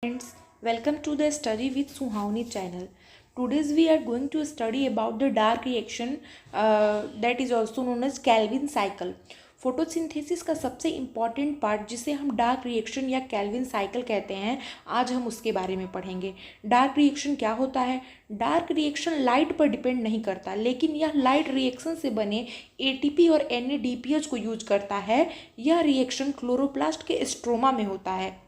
Friends, welcome to the Study with Suhavni channel. Today's we are going to study about the dark reaction that is also known as Calvin cycle. Photosynthesis का सबसे important part जिसे हम dark reaction या Calvin cycle कहते हैं, आज हम उसके बारे में पढ़ेंगे। डार्क रिएक्शन क्या होता है? डार्क रिएक्शन लाइट पर डिपेंड नहीं करता, लेकिन यह लाइट रिएक्शन से बने एटीपी और एनएडीपीएच को यूज करता है। यह रिएक्शन क्लोरोप्लास्ट के स्ट्रोमा में होता है।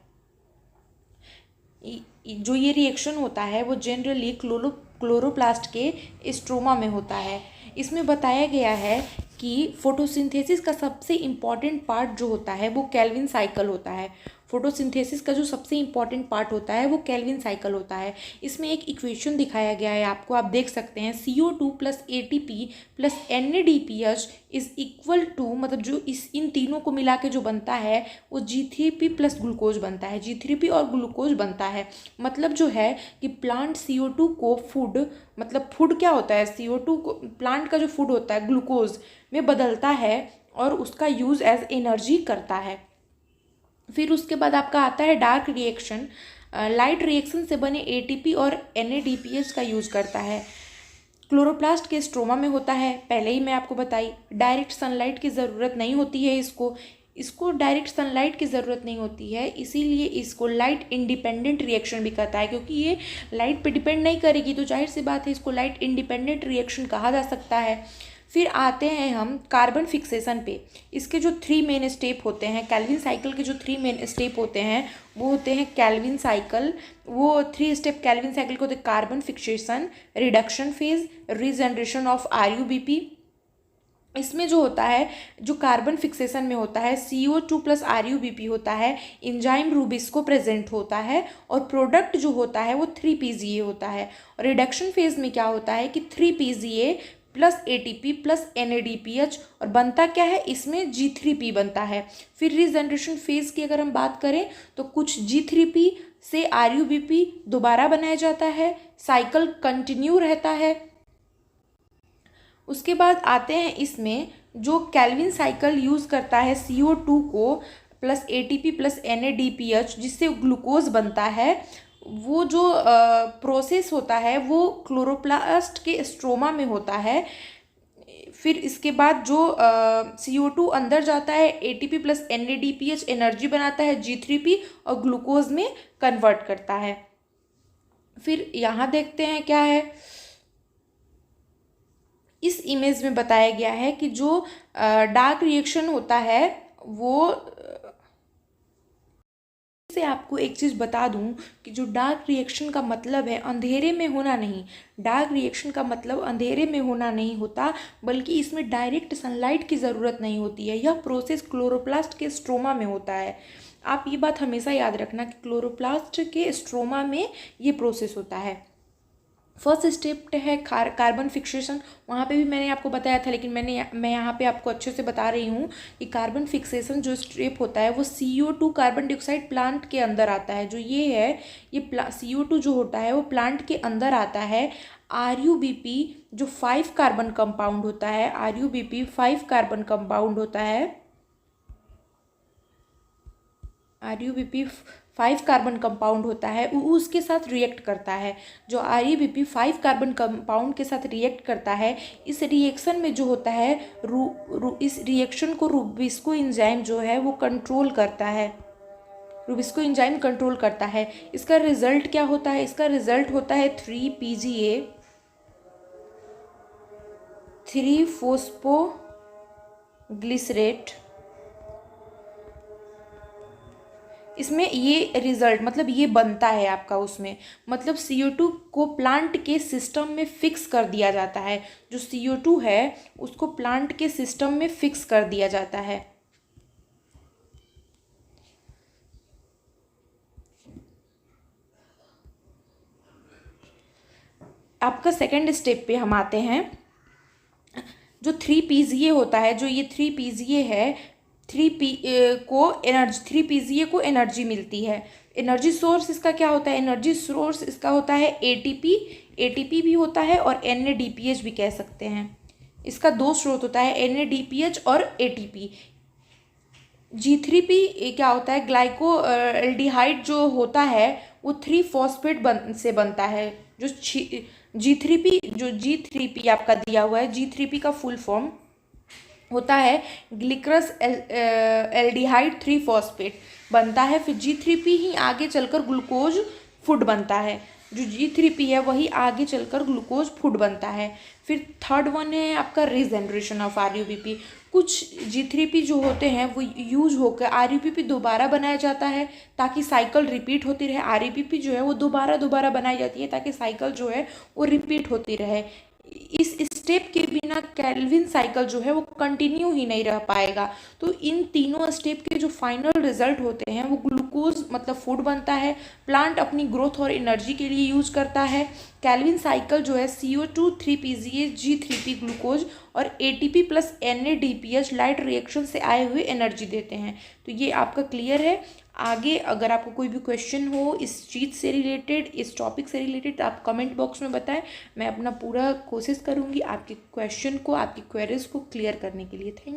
जो ये रिएक्शन होता है वो जनरली क्लोरोप्लास्ट के स्ट्रोमा में होता है। इसमें बताया गया है कि फोटोसिंथेसिस का सबसे इम्पॉर्टेंट पार्ट जो होता है वो कैल्विन साइकिल होता है। फोटोसिंथेसिस का जो सबसे इम्पॉर्टेंट पार्ट होता है वो कैल्विन साइकिल होता है। इसमें एक इक्वेशन दिखाया गया है आपको, आप देख सकते हैं CO2 plus ATP plus NADPH is equal to, मतलब जो इन तीनों को मिला के जो बनता है वो G3P प्लस ग्लूकोज बनता है। G3P और ग्लूकोज बनता है, मतलब जो है कि प्लांट CO2 को फूड, मतलब फूड क्या होता है, CO2 को प्लांट का जो फूड होता है ग्लूकोज में बदलता है और उसका यूज़ एज एनर्जी करता है। फिर उसके बाद आपका आता है डार्क रिएक्शन। लाइट रिएक्शन से बने ATP और NADPH का यूज़ करता है। क्लोरोप्लास्ट के स्ट्रोमा में होता है, पहले ही मैं आपको बताई। डायरेक्ट सनलाइट की ज़रूरत नहीं होती है इसको डायरेक्ट सनलाइट की ज़रूरत नहीं होती है, इसीलिए इसको लाइट इंडिपेंडेंट रिएक्शन भी कहता है। क्योंकि ये लाइट पे डिपेंड नहीं करेगी तो जाहिर सी बात है इसको लाइट इंडिपेंडेंट रिएक्शन कहा जा सकता है। फिर आते हैं हम कार्बन फिक्सेशन पे। इसके जो 3 मेन स्टेप होते हैं, कैल्विन साइकिल के जो 3 मेन स्टेप होते हैं वो होते हैं कैल्विन साइकिल, वो 3 स्टेप कैल्विन साइकिल को होते हैं carbon fixation, reduction phase, regeneration of RUBP। इसमें जो होता है, जो कार्बन फिक्सेशन में होता है CO2 प्लस RUBP होता है, इंजाइम रूबिस्को प्रेजेंट होता है और प्रोडक्ट जो होता है वो 3PGA होता है। और रिडक्शन फेज में क्या होता है कि 3PGA plus ATP plus NADPH और बनता क्या है, इसमें G3P बनता है। फिर रीजनरेशन फेज की अगर हम बात करें तो कुछ G3P से RUBP दोबारा बनाया जाता है, साइकिल कंटिन्यू रहता है। उसके बाद आते हैं इसमें जो कैल्विन साइकिल यूज़ करता है CO2 को प्लस ATP प्लस NADPH जिससे ग्लूकोज बनता है, वो जो प्रोसेस होता है वो क्लोरोप्लास्ट के स्ट्रोमा में होता है। फिर इसके बाद जो CO2 अंदर जाता है, ATP प्लस NADPH एनर्जी बनाता है, G3P और ग्लूकोज में कन्वर्ट करता है। फिर यहाँ देखते हैं क्या है, इस इमेज में बताया गया है कि जो डार्क रिएक्शन होता है वो से आपको एक चीज़ बता दूं कि जो डार्क रिएक्शन का मतलब है अंधेरे में होना नहीं। डार्क रिएक्शन का मतलब अंधेरे में होना नहीं होता, बल्कि इसमें डायरेक्ट सनलाइट की ज़रूरत नहीं होती है। यह प्रोसेस क्लोरोप्लास्ट के स्ट्रोमा में होता है। आप ये बात हमेशा याद रखना कि क्लोरोप्लास्ट के स्ट्रोमा में ये प्रोसेस होता है। फर्स्ट स्टेप है कार्बन फिक्सेशन, वहाँ पे भी मैंने आपको बताया था, लेकिन मैं यहाँ पे आपको अच्छे से बता रही हूँ कि कार्बन फिक्सेशन जो स्टेप होता है वो CO2 कार्बन डाइऑक्साइड प्लांट के अंदर आता है। जो ये है, ये CO2 जो होता है वो प्लांट के अंदर आता है। RUBP जो 5 कार्बन कंपाउंड होता है, RUBP 5 कार्बन कंपाउंड होता है, RUBP 5 कार्बन कंपाउंड होता है, वो उसके साथ रिएक्ट करता है। जो RUBP 5 कार्बन कंपाउंड के साथ रिएक्ट करता है, इस रिएक्शन में जो होता है इस रिएक्शन को रूबिस्को एंजाइम जो है वो कंट्रोल करता है। रूबिस्को एंजाइम कंट्रोल करता है। इसका रिजल्ट क्या होता है? इसका रिजल्ट होता है 3PGA 3-फॉस्फोग्लिसरेट। इसमें ये रिजल्ट मतलब ये बनता है आपका, उसमें मतलब CO2 को प्लांट के सिस्टम में फिक्स कर दिया जाता है। जो CO2 है उसको प्लांट के सिस्टम में फिक्स कर दिया जाता है। आपका सेकेंड स्टेप पे हम आते हैं। जो 3PGA होता है, जो ये 3PGA है, 3PGA को एनर्जी मिलती है। एनर्जी सोर्स इसका क्या होता है? एनर्जी सोर्स इसका होता है ATP भी होता है और NADPH भी कह सकते हैं। इसका 2 स्रोत होता है, NADPH और ATP। G3P क्या होता है, ग्लाइको एल्डिहाइड जो होता है वो 3 फॉस्फेट से बनता है। जो G3P आपका दिया हुआ है, G3P का फुल फॉर्म होता है ग्लिकरस एल्डिहाइड 3 फॉस्फेट बनता है। फिर G3P ही आगे चलकर ग्लूकोज फूड बनता है। जो G3P है वही आगे चलकर ग्लूकोज फूड बनता है। फिर थर्ड वन है आपका रीजनरेशन ऑफ RUBP। कुछ G3P जो होते हैं वो यूज होकर RUBP दोबारा बनाया जाता है ताकि साइकिल रिपीट होती रहे। RUBP जो है वो दोबारा बनाई जाती है ताकि साइकिल जो है वो रिपीट होती रहे। इस स्टेप के बिना कैल्विन साइकिल जो है वो कंटिन्यू ही नहीं रह पाएगा। तो इन तीनों स्टेप के जो फाइनल रिजल्ट होते हैं वो ग्लूकोज मतलब फूड बनता है। प्लांट अपनी ग्रोथ और एनर्जी के लिए यूज करता है। कैल्विन साइकिल जो है CO2 3PGH G3P ग्लूकोज और ATP plus NADPH light reaction से आए हुए एनर्जी देते हैं। तो ये आपका क्लियर है। आगे अगर आपको कोई भी क्वेश्चन हो इस चीज़ से रिलेटेड, इस टॉपिक से रिलेटेड, आप कमेंट बॉक्स में बताएं। मैं अपना पूरा कोशिश करूँगी आपके क्वेश्चन को, आपकी क्वेरीज को क्लियर करने के लिए। थैंक